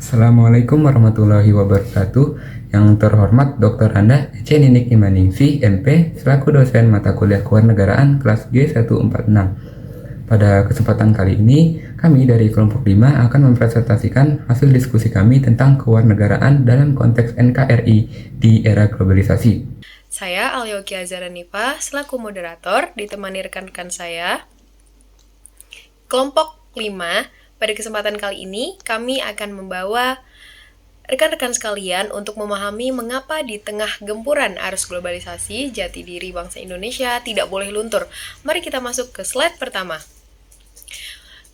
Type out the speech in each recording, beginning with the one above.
Assalamualaikum warahmatullahi wabarakatuh. Yang terhormat Dr. Anda Ece Ninik Imaningsih, MP, selaku dosen mata kuliah Kewarganegaraan kelas G146. Pada kesempatan kali ini, kami dari kelompok 5 akan mempresentasikan hasil diskusi kami tentang kewarganegaraan dalam konteks NKRI di era globalisasi. Saya Alyoki Azharanifa selaku moderator ditemani rekan-rekan saya. Kelompok 5, pada kesempatan kali ini kami akan membawa rekan-rekan sekalian untuk memahami mengapa di tengah gempuran arus globalisasi jati diri bangsa Indonesia tidak boleh luntur. Mari kita masuk ke slide pertama.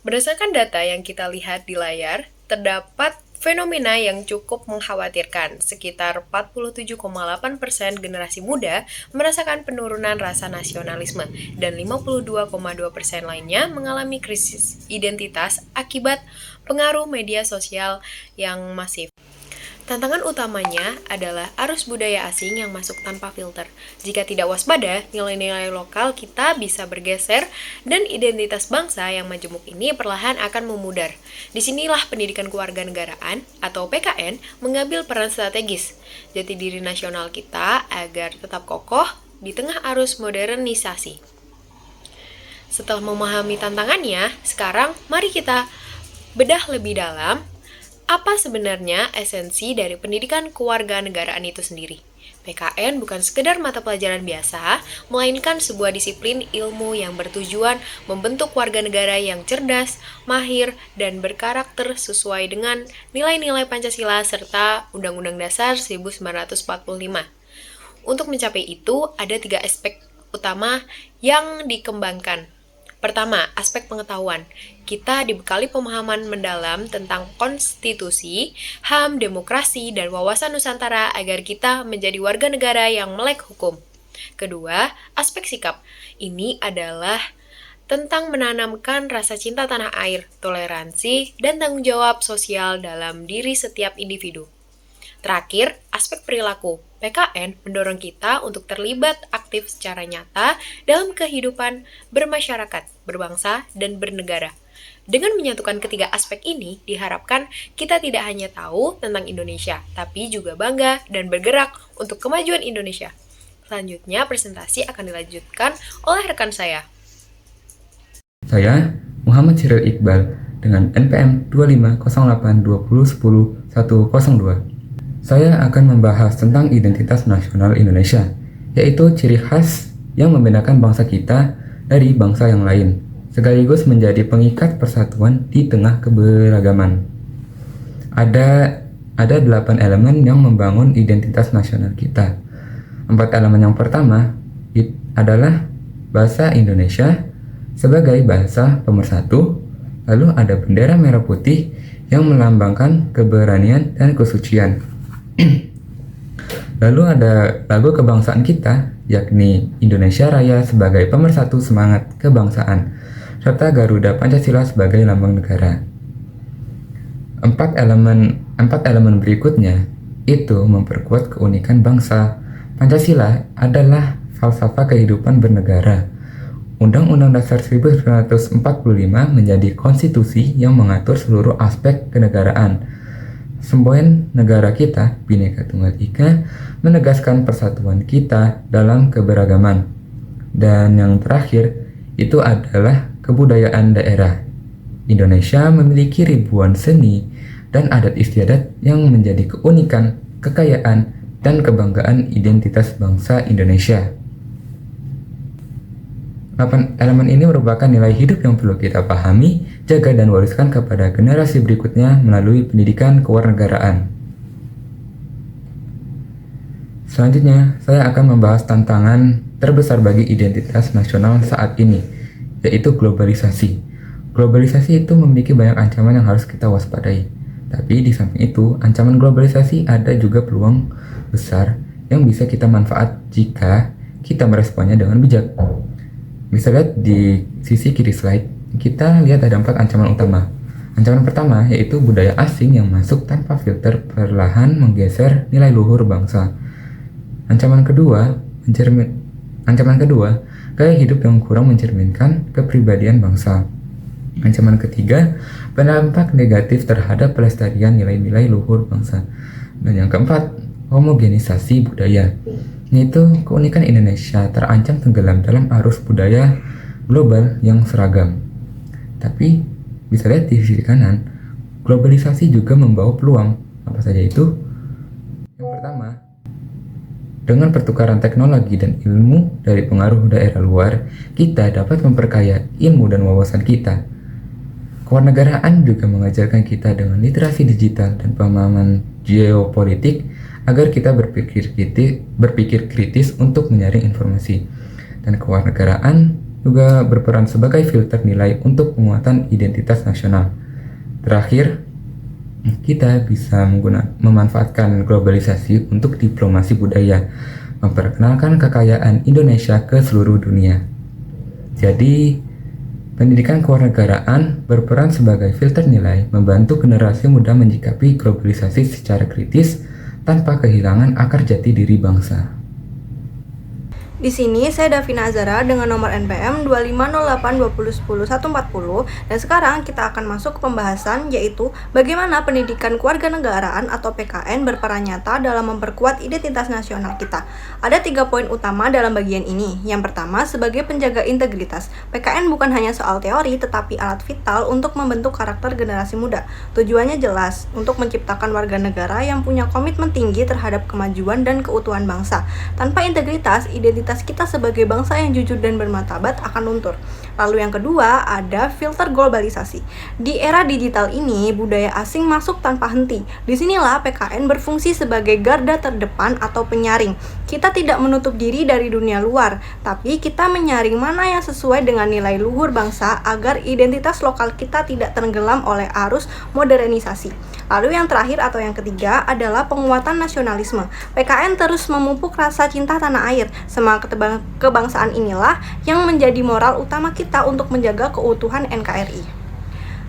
Berdasarkan data yang kita lihat di layar, terdapat fenomena yang cukup mengkhawatirkan. Sekitar 47,8% generasi muda merasakan penurunan rasa nasionalisme dan 52,2% lainnya mengalami krisis identitas akibat pengaruh media sosial yang masif. Tantangan utamanya adalah arus budaya asing yang masuk tanpa filter. Jika tidak waspada, nilai-nilai lokal kita bisa bergeser dan identitas bangsa yang majemuk ini perlahan akan memudar. Disinilah pendidikan kewarganegaraan atau PKN mengambil peran strategis jati diri nasional kita agar tetap kokoh di tengah arus modernisasi. Setelah memahami tantangannya, sekarang mari kita bedah lebih dalam apa sebenarnya esensi dari pendidikan kewarganegaraan itu sendiri. PKN bukan sekedar mata pelajaran biasa, melainkan sebuah disiplin ilmu yang bertujuan membentuk warga negara yang cerdas, mahir, dan berkarakter sesuai dengan nilai-nilai Pancasila serta Undang-Undang Dasar 1945. Untuk mencapai itu, ada 3 aspek utama yang dikembangkan. Pertama, aspek pengetahuan. Kita dibekali pemahaman mendalam tentang konstitusi, HAM, demokrasi, dan wawasan Nusantara agar kita menjadi warga negara yang melek hukum. Kedua, aspek sikap. Ini adalah tentang menanamkan rasa cinta tanah air, toleransi, dan tanggung jawab sosial dalam diri setiap individu. Terakhir, aspek perilaku. PKN mendorong kita untuk terlibat aktif secara nyata dalam kehidupan bermasyarakat, berbangsa, dan bernegara. Dengan menyatukan ketiga aspek ini, diharapkan kita tidak hanya tahu tentang Indonesia, tapi juga bangga dan bergerak untuk kemajuan Indonesia. Selanjutnya, presentasi akan dilanjutkan oleh rekan saya. Saya, Muhammad Syiril Iqbal, dengan NPM 250820100102. Saya akan membahas tentang identitas nasional Indonesia, yaitu ciri khas yang membedakan bangsa kita dari bangsa yang lain, sekaligus menjadi pengikat persatuan di tengah keberagaman. Ada 8 elemen yang membangun identitas nasional kita. 4 elemen yang pertama adalah bahasa Indonesia sebagai bahasa pemersatu, lalu ada bendera merah putih yang melambangkan keberanian dan kesucian. Lalu ada lagu kebangsaan kita, yakni Indonesia Raya sebagai pemersatu semangat kebangsaan, serta Garuda Pancasila sebagai lambang negara. 4 elemen berikutnya itu memperkuat keunikan bangsa. Pancasila adalah falsafah kehidupan bernegara. Undang-Undang Dasar 1945 menjadi konstitusi yang mengatur seluruh aspek kenegaraan. Semboyan negara kita, Bhinneka Tunggal Ika, menegaskan persatuan kita dalam keberagaman. Dan yang terakhir, itu adalah kebudayaan daerah. Indonesia memiliki ribuan seni dan adat istiadat yang menjadi keunikan, kekayaan, dan kebanggaan identitas bangsa Indonesia. 8 elemen ini merupakan nilai hidup yang perlu kita pahami, jaga, dan wariskan kepada generasi berikutnya melalui pendidikan kewarganegaraan. Selanjutnya, saya akan membahas tantangan terbesar bagi identitas nasional saat ini, yaitu globalisasi. Globalisasi itu memiliki banyak ancaman yang harus kita waspadai. Tapi di samping itu, ancaman globalisasi ada juga peluang besar yang bisa kita manfaat jika kita meresponnya dengan bijak. Bisa lihat di sisi kiri slide, kita lihat ada 4 ancaman utama. Ancaman pertama yaitu budaya asing yang masuk tanpa filter perlahan menggeser nilai luhur bangsa. Ancaman kedua, gaya hidup yang kurang mencerminkan kepribadian bangsa. Ancaman ketiga, berdampak negatif terhadap pelestarian nilai-nilai luhur bangsa. Dan yang keempat, homogenisasi budaya, yaitu keunikan Indonesia terancam tenggelam dalam arus budaya global yang seragam. Tapi bisa lihat di sisi kanan, globalisasi juga membawa peluang. Apa saja itu? Yang pertama, dengan pertukaran teknologi dan ilmu dari pengaruh daerah luar, kita dapat memperkaya ilmu dan wawasan kita. Kewarganegaraan juga mengajarkan kita dengan literasi digital dan pemahaman geopolitik agar kita berpikir kritis untuk menyaring informasi. Dan kewarganegaraan juga berperan sebagai filter nilai untuk penguatan identitas nasional. Terakhir, kita bisa memanfaatkan globalisasi untuk diplomasi budaya, memperkenalkan kekayaan Indonesia ke seluruh dunia. Jadi, pendidikan kewarganegaraan berperan sebagai filter nilai, membantu generasi muda menyikapi globalisasi secara kritis tanpa kehilangan akar jati diri bangsa. Di sini saya Davina Azara dengan nomor NPM 25082010 dan sekarang kita akan masuk ke pembahasan, yaitu bagaimana pendidikan kewarganegaraan atau PKN berperan nyata dalam memperkuat identitas nasional kita. Ada 3 poin utama dalam bagian ini. Yang pertama, sebagai penjaga integritas. PKN bukan hanya soal teori tetapi alat vital untuk membentuk karakter generasi muda. Tujuannya jelas, untuk menciptakan warga negara yang punya komitmen tinggi terhadap kemajuan dan keutuhan bangsa. Tanpa integritas, identitas kita sebagai bangsa yang jujur dan bermartabat akan luntur. Lalu yang kedua, ada filter globalisasi. Di era digital ini, budaya asing masuk tanpa henti. Disinilah PKN berfungsi sebagai garda terdepan atau penyaring. Kita tidak menutup diri dari dunia luar, tapi kita menyaring mana yang sesuai dengan nilai luhur bangsa agar identitas lokal kita tidak tenggelam oleh arus modernisasi. Lalu yang terakhir atau yang ketiga adalah penguatan nasionalisme. PKN terus memupuk rasa cinta tanah air. Semangat kebangsaan inilah yang menjadi moral utama kita untuk menjaga keutuhan NKRI.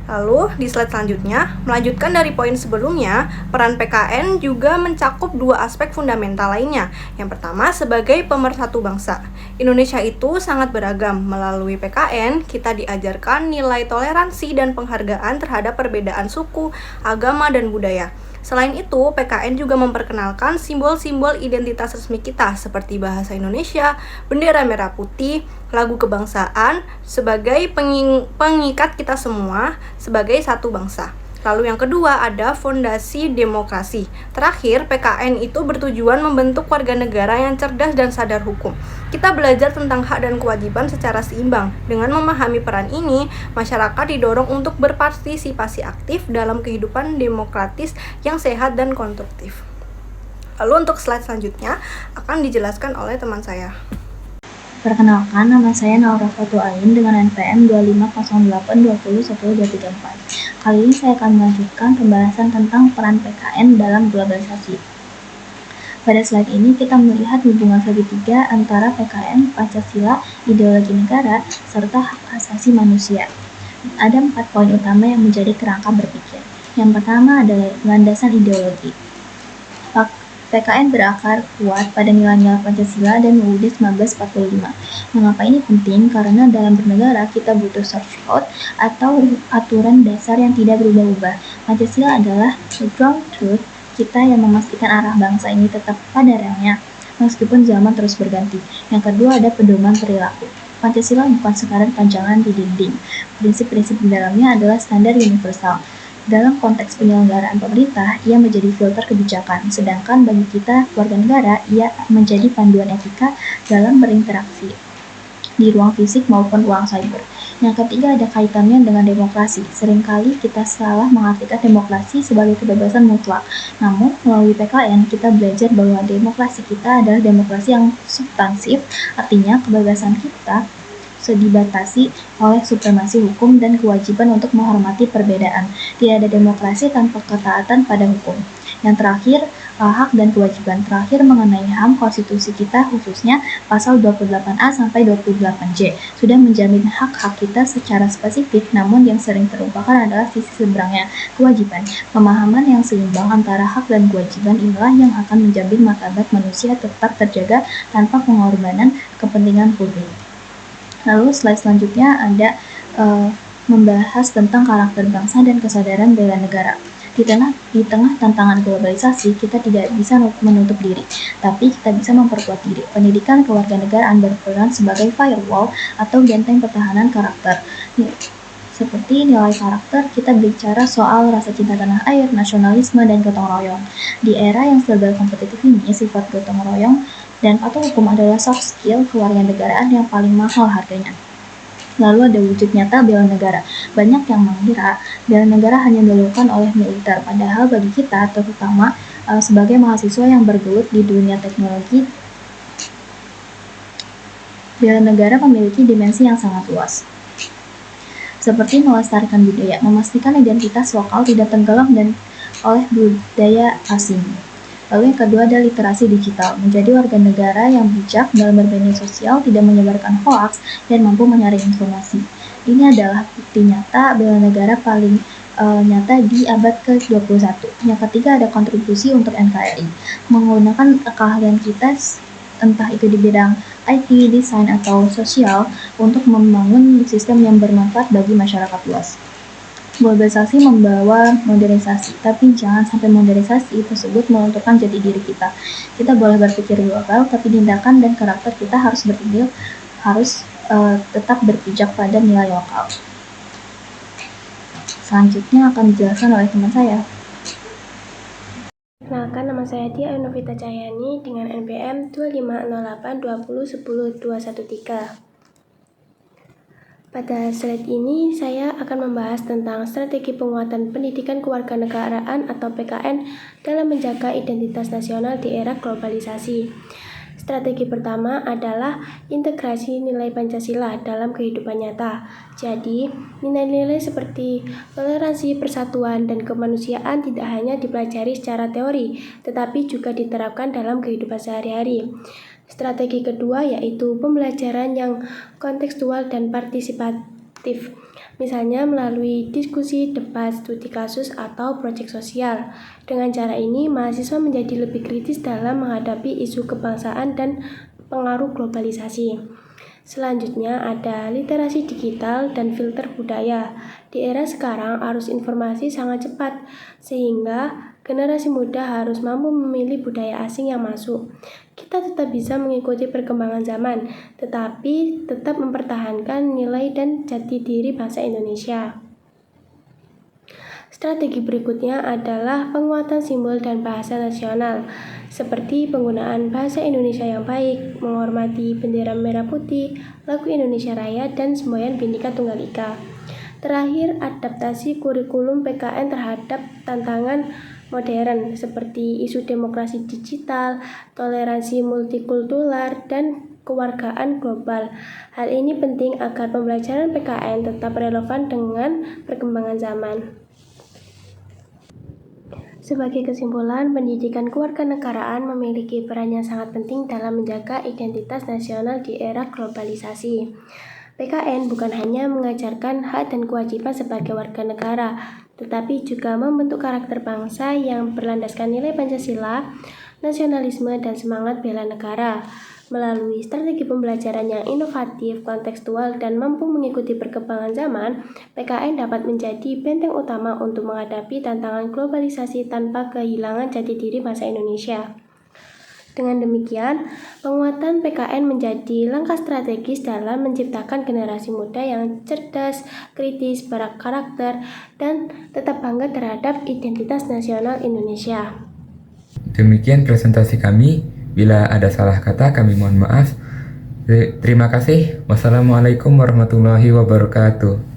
Lalu di slide selanjutnya, melanjutkan dari poin sebelumnya, peran PKN juga mencakup 2 aspek fundamental lainnya. Yang pertama, sebagai pemersatu bangsa. Indonesia itu sangat beragam. Melalui PKN, kita diajarkan nilai toleransi dan penghargaan terhadap perbedaan suku, agama, dan budaya. Selain itu, PKN juga memperkenalkan simbol-simbol identitas resmi kita seperti bahasa Indonesia, bendera merah putih, lagu kebangsaan sebagai pengikat kita semua sebagai satu bangsa. Lalu yang kedua ada fondasi demokrasi. Terakhir, PKN itu bertujuan membentuk warga negara yang cerdas dan sadar hukum. Kita belajar tentang hak dan kewajiban secara seimbang. Dengan memahami peran ini, masyarakat didorong untuk berpartisipasi aktif dalam kehidupan demokratis yang sehat dan konstruktif. Lalu untuk slide selanjutnya akan dijelaskan oleh teman saya. Perkenalkan, nama saya Naura Fatu Ain dengan NPM 2508201234. Kali ini saya akan melanjutkan pembahasan tentang peran PKN dalam globalisasi. Pada slide ini kita melihat hubungan segitiga antara PKN, Pancasila, ideologi negara, serta hak asasi manusia. Ada 4 poin utama yang menjadi kerangka berpikir. Yang pertama adalah landasan ideologi. PKN berakar kuat pada nilai-nilai Pancasila dan UUD 1945. Mengapa ini penting? Karena dalam bernegara kita butuh source code atau aturan dasar yang tidak berubah-ubah. Pancasila adalah the ground truth kita yang memastikan arah bangsa ini tetap pada relnya, meskipun zaman terus berganti. Yang kedua ada pedoman perilaku. Pancasila bukan sekadar panjangan di dinding. Prinsip-prinsip di dalamnya adalah standar universal. Dalam konteks penyelenggaraan pemerintah, ia menjadi filter kebijakan, sedangkan bagi kita, warga negara, ia menjadi panduan etika dalam berinteraksi di ruang fisik maupun ruang cyber. Yang ketiga ada kaitannya dengan demokrasi. Seringkali kita salah mengartikan demokrasi sebagai kebebasan mutlak. Namun, melalui PKN, kita belajar bahwa demokrasi kita adalah demokrasi yang substansif, artinya kebebasan kita dibatasi oleh supremasi hukum dan kewajiban untuk menghormati perbedaan. Tidak ada demokrasi tanpa ketaatan pada hukum. Yang terakhir, hak dan kewajiban terakhir mengenai HAM konstitusi kita khususnya pasal 28A sampai 28J sudah menjamin hak-hak kita secara spesifik, namun yang sering terlupakan adalah sisi seberangnya, kewajiban. Pemahaman yang seimbang antara hak dan kewajiban inilah yang akan menjamin martabat manusia tetap terjaga tanpa pengorbanan kepentingan publik. Lalu slide selanjutnya ada membahas tentang karakter bangsa dan kesadaran bela negara. Di tengah tantangan globalisasi, kita tidak bisa menutup diri, tapi kita bisa memperkuat diri. Pendidikan kewarganegaraan berperan sebagai firewall atau benteng pertahanan karakter. Seperti nilai karakter, kita bicara soal rasa cinta tanah air, nasionalisme, dan gotong royong. Di era yang serba kompetitif ini, sifat gotong royong dan patuh hukum adalah soft skill kewarganegaraan yang paling mahal harganya. Lalu ada wujud nyata bela negara. Banyak yang mengira bela negara hanya dilakukan oleh militer, padahal bagi kita, terutama sebagai mahasiswa yang bergelut di dunia teknologi, bela negara memiliki dimensi yang sangat luas. Seperti melestarikan budaya, memastikan identitas lokal tidak tenggelam dan oleh budaya asing. Lalu yang kedua ada literasi digital, menjadi warga negara yang bijak dalam bermedia sosial, tidak menyebarkan hoaks, dan mampu menyaring informasi. Ini adalah bukti nyata bela negara paling nyata di abad ke-21. Yang ketiga ada kontribusi untuk NKRI, menggunakan keahlian kita entah itu di bidang IT, desain, atau sosial untuk membangun sistem yang bermanfaat bagi masyarakat luas. Globalisasi membawa modernisasi, tapi jangan sampai modernisasi tersebut melunturkan jati diri kita. Kita boleh berpikir global, tapi tindakan dan karakter kita harus tetap berpijak pada nilai lokal. Selanjutnya akan dijelaskan oleh teman saya. Perkenalkan, nama saya Dia Novita Cahyani dengan NPM 250820100213. Pada slide ini, saya akan membahas tentang strategi penguatan pendidikan kewarganegaraan atau PKN dalam menjaga identitas nasional di era globalisasi. Strategi pertama adalah integrasi nilai Pancasila dalam kehidupan nyata. Jadi, nilai-nilai seperti toleransi, persatuan, dan kemanusiaan tidak hanya dipelajari secara teori, tetapi juga diterapkan dalam kehidupan sehari-hari. Strategi kedua yaitu pembelajaran yang kontekstual dan partisipatif, misalnya melalui diskusi, debat, studi kasus, atau proyek sosial. Dengan cara ini, mahasiswa menjadi lebih kritis dalam menghadapi isu kebangsaan dan pengaruh globalisasi. Selanjutnya ada literasi digital dan filter budaya. Di era sekarang, arus informasi sangat cepat, sehingga generasi muda harus mampu memilih budaya asing yang masuk. Kita tetap bisa mengikuti perkembangan zaman, tetapi tetap mempertahankan nilai dan jati diri bangsa Indonesia. Strategi berikutnya adalah penguatan simbol dan bahasa nasional, seperti penggunaan bahasa Indonesia yang baik, menghormati bendera merah putih, lagu Indonesia Raya, dan semboyan Bhinneka Tunggal Ika. Terakhir, adaptasi kurikulum PKN terhadap tantangan modern seperti isu demokrasi digital, toleransi multikultural, dan kewargaan global. Hal ini penting agar pembelajaran PKN tetap relevan dengan perkembangan zaman. Sebagai kesimpulan, pendidikan kewarganegaraan memiliki peran yang sangat penting dalam menjaga identitas nasional di era globalisasi. PKN bukan hanya mengajarkan hak dan kewajiban sebagai warga negara, tetapi juga membentuk karakter bangsa yang berlandaskan nilai Pancasila, nasionalisme, dan semangat bela negara. Melalui strategi pembelajaran yang inovatif, kontekstual, dan mampu mengikuti perkembangan zaman, PKN dapat menjadi benteng utama untuk menghadapi tantangan globalisasi tanpa kehilangan jati diri bangsa Indonesia. Dengan demikian, penguatan PKN menjadi langkah strategis dalam menciptakan generasi muda yang cerdas, kritis, berkarakter, dan tetap bangga terhadap identitas nasional Indonesia. Demikian presentasi kami. Bila ada salah kata, kami mohon maaf. Terima kasih. Wassalamualaikum warahmatullahi wabarakatuh.